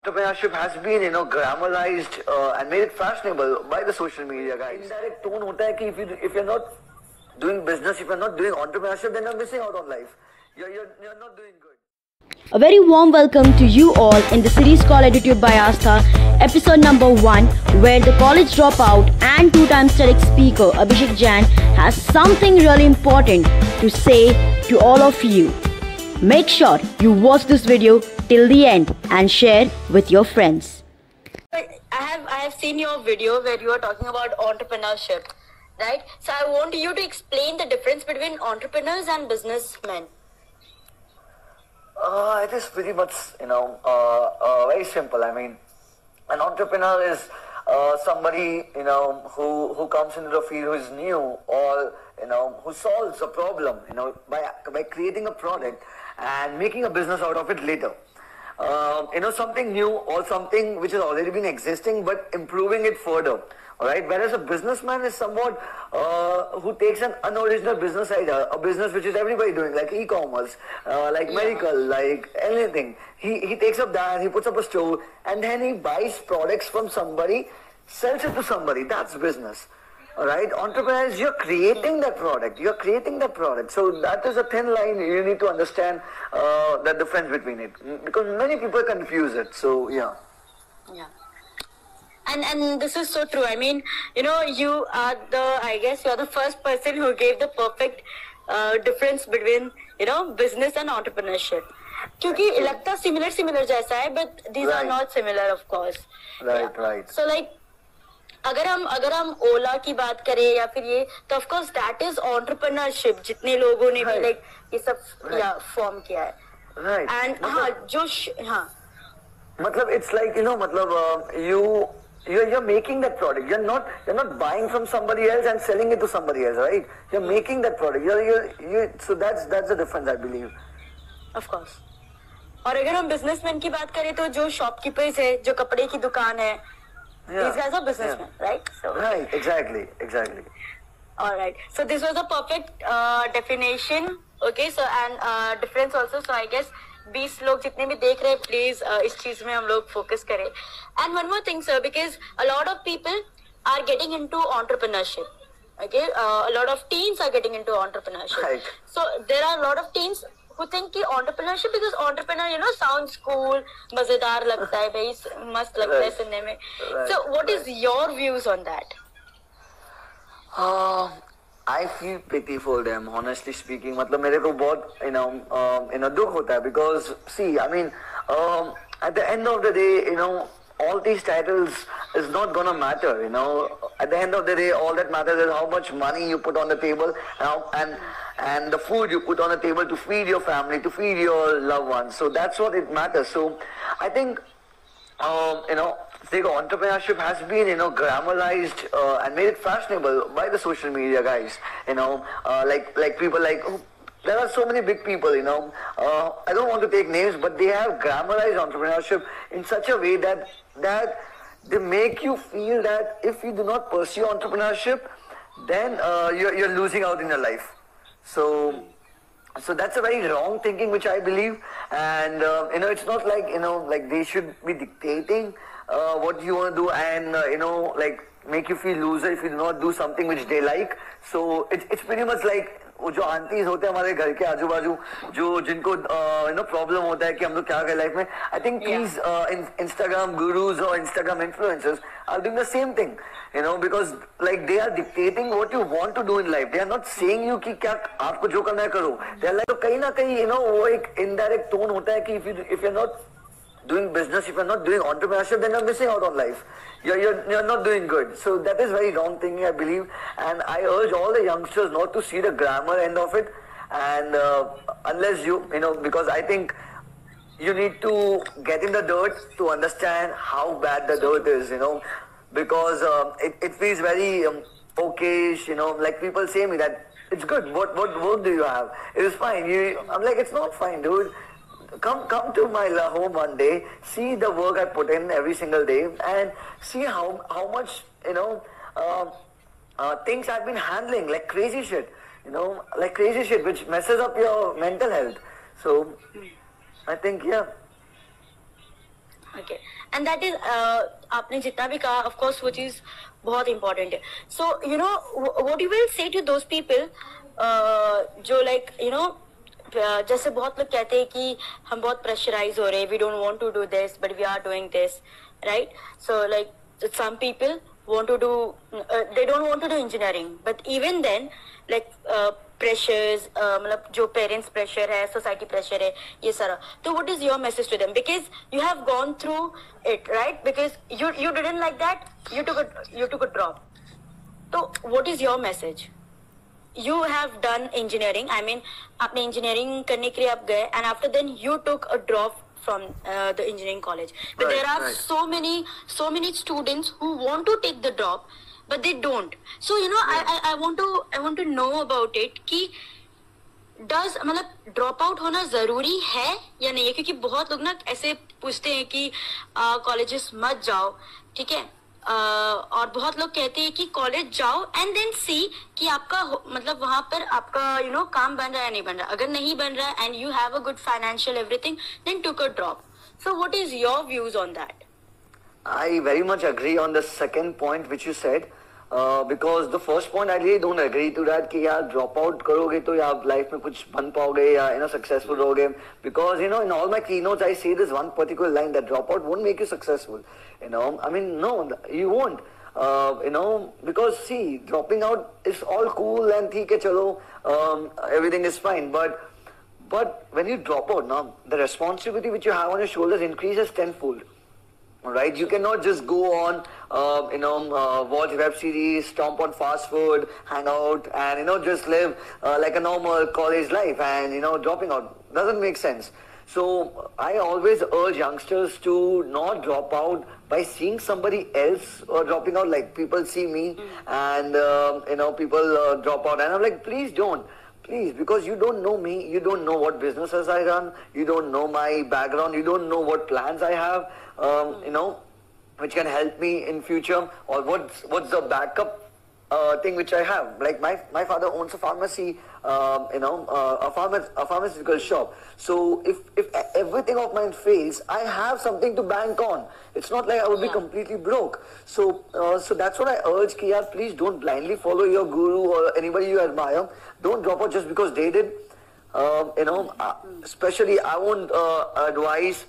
Entrepreneurship has been, glamorized and made it fashionable by the social media guys. Indirect tone hota hai ki if you're not doing business, if you're not doing entrepreneurship, then you're missing out on life. You're not doing good. A very warm welcome to you all in the series called Attitude by Astha, episode number 1, where the college dropout and 2-time TEDx speaker Abhishek Jain has something really important to say to all of you. Make sure you watch this video till the end and share with your friends. I have seen your video where you are talking about entrepreneurship, right? So I want you to explain the difference between entrepreneurs and businessmen. It is pretty much, very simple. I mean, an entrepreneur is somebody, who comes into the field who is new or, who solves a problem, by creating a product and making a business out of it later. Something new or something which has already been existing but improving it further. Alright, whereas a businessman is somewhat who takes an unoriginal business idea, a business which is everybody doing, like e-commerce, like medical, like anything. He takes up that, he puts up a store, and then he buys products from somebody, sells it to somebody. That's business. Alright, entrepreneurs, you're creating that product. So that is a thin line. You need to understand the difference between it, because many people confuse it. So yeah. And this is so true. I mean, you are the first person who gave the perfect difference between, business and entrepreneurship. क्योंकि लगता similar जैसा है, but these are not similar, of course. Right. So like, अगर हम ओला की बात करें या फिर ये, तो of course that is entrepreneurship. जितने लोगों ने भी like ये सब form किया है. Right. And मतलब it's like, you're making that product. You're not buying from somebody else and selling it to somebody else, right? You're making that product. So that's the difference, I believe. Of course. और अगर हम businessman की बात करें तो जो shopkeepers है, जो कपड़े की दुकान है, these guys are businessmen, right? So, right, exactly. All right. So this was a perfect definition. Okay. So and difference also. So I guess 20 लोग जितने भी देख रहे हैं, please इस चीज में हम लोग focus करें. And one more thing, sir, because a lot of people are getting into entrepreneurship. Okay, a lot of teens are getting into entrepreneurship. Right. So there are a lot of teens who think कि entrepreneurship, because entrepreneur, sounds cool, मजेदार लगता है, भाई मस्त लगता है सुनने में. So what is your views on that? I feel pity for them, honestly speaking. मतलब मेरे को बहुत दुख होता है, because see, I mean, at the end of the day, all these titles is not gonna matter. At the end of the day, all that matters is how much money you put on the table and the food you put on the table to feed your family, to feed your loved ones. So that's what it matters. So I think entrepreneurship has been, glamorized and made it fashionable by the social media guys. Like people like, there are so many big people, I don't want to take names, but they have glamorized entrepreneurship in such a way that they make you feel that if you do not pursue entrepreneurship, then you're losing out in your life. So that's a very wrong thinking, which I believe. And it's not like like they should be dictating what you want to do and like make you feel loser if you do not do something which they like. So it's pretty much like वो जो aunties होते हैं हमारे घर के आजू बाजू, जो जिनको प्रॉब्लम होता है कि हम लोग क्या करें लाइफ में. I think these Instagram gurus or Instagram influencers are doing the same thing, because like they are dictating what you want to do in life. They are not saying you कि क्या आपको जो करना है करो. They are like, तो कहीं ना कहीं वो एक indirect tone होता है कि if you're not doing business, if you're not doing entrepreneurship, then you're missing out on life. You're not doing good. So that is very wrong thinking, I believe. And I urge all the youngsters not to see the glamour end of it. And unless because I think you need to get in the dirt to understand how bad the dirt is, because it feels very okayish, like people say me that it's good. What work do you have? It is fine. I'm like, it's not fine, dude. Come to my home one day, see the work I put in every single day, and see how much things I've been handling, like crazy shit, which messes up your mental health. So I think okay and that is आपने जितना भी कहा of course वो चीज बहुत important है. So you know what you will say to those people जो like you know जैसे बहुत लोग कहते हैं कि हम बहुत प्रेशराइज हो रहे हैं, we don't want to do this but we are doing this, right? So like some people want to do they don't want to do engineering, but even then like pressures मतलब जो parents pressure है, society pressure है, ये सारा. तो what is your message to them, because you have gone through it, right? Because you didn't like that, you took a drop. तो what is your message? You have done engineering, I mean आपने engineering करने के लिए आप गए and after then you took a drop from the engineering college, but Right, there are right. so many students who want to take the drop but they don't. So you know, I want to know about it कि does मतलब drop out होना जरूरी है या नहीं है? क्योंकि बहुत लोग ना ऐसे पूछते हैं कि कॉलेजेस मत जाओ, ठीक है, और बहुत लोग कहते हैं कि कॉलेज जाओ एंड देन सी कि आपका मतलब वहां पर आपका यू नो काम बन रहा है या नहीं बन रहा. अगर नहीं बन रहा है and you have a good financial everything then took a drop. So what is your views on that? I very much agree on the second point which you said, because the first point I really don't agree to that कि यार drop out करोगे तो यार life में कुछ बन पाओगे या you know successful रहोगे, because you know in all my keynotes I say this one particular line that drop out won't make you successful. You know, I mean no, you won't. You know, because see, dropping out is all cool and ठीक है चलो, everything is fine, but when you drop out now, the responsibility which you have on your shoulders increases tenfold. Right, you cannot just go on, watch web series, stomp on fast food, hang out, and you know just live like a normal college life, and you know dropping out doesn't make sense. So I always urge youngsters to not drop out by seeing somebody else dropping out. Like people see me, and people drop out, and I'm like, please don't. Please, because you don't know me, you don't know what businesses I run, you don't know my background, you don't know what plans I have, you know, which can help me in future, or what's the backup thing which I have. Like my father owns a pharmacy, a pharmaceutical shop. So if everything of mine fails, I have something to bank on. It's not like I would be completely broke. So that's what I urge, कि यार please don't blindly follow your guru or anybody you admire. Don't drop out just because they did. Especially I won't advise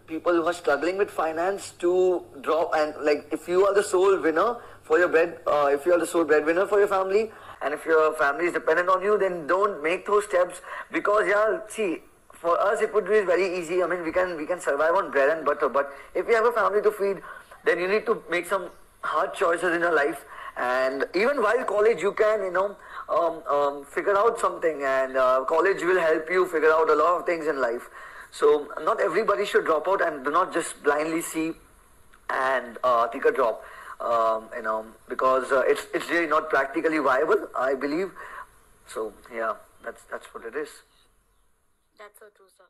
people who are struggling with finance to drop, and like if you are the sole winner for your bread, if you are the sole breadwinner for your family, and if your family is dependent on you, then don't make those steps, because yeah, see, for us it would be very easy. I mean, we can survive on bread and butter, but if you have a family to feed, then you need to make some hard choices in your life. And even while college, you can figure out something, and college will help you figure out a lot of things in life. So not everybody should drop out, and do not just blindly see and take a drop, because it's really not practically viable, I believe. So yeah, that's what it is. That's so true, sir.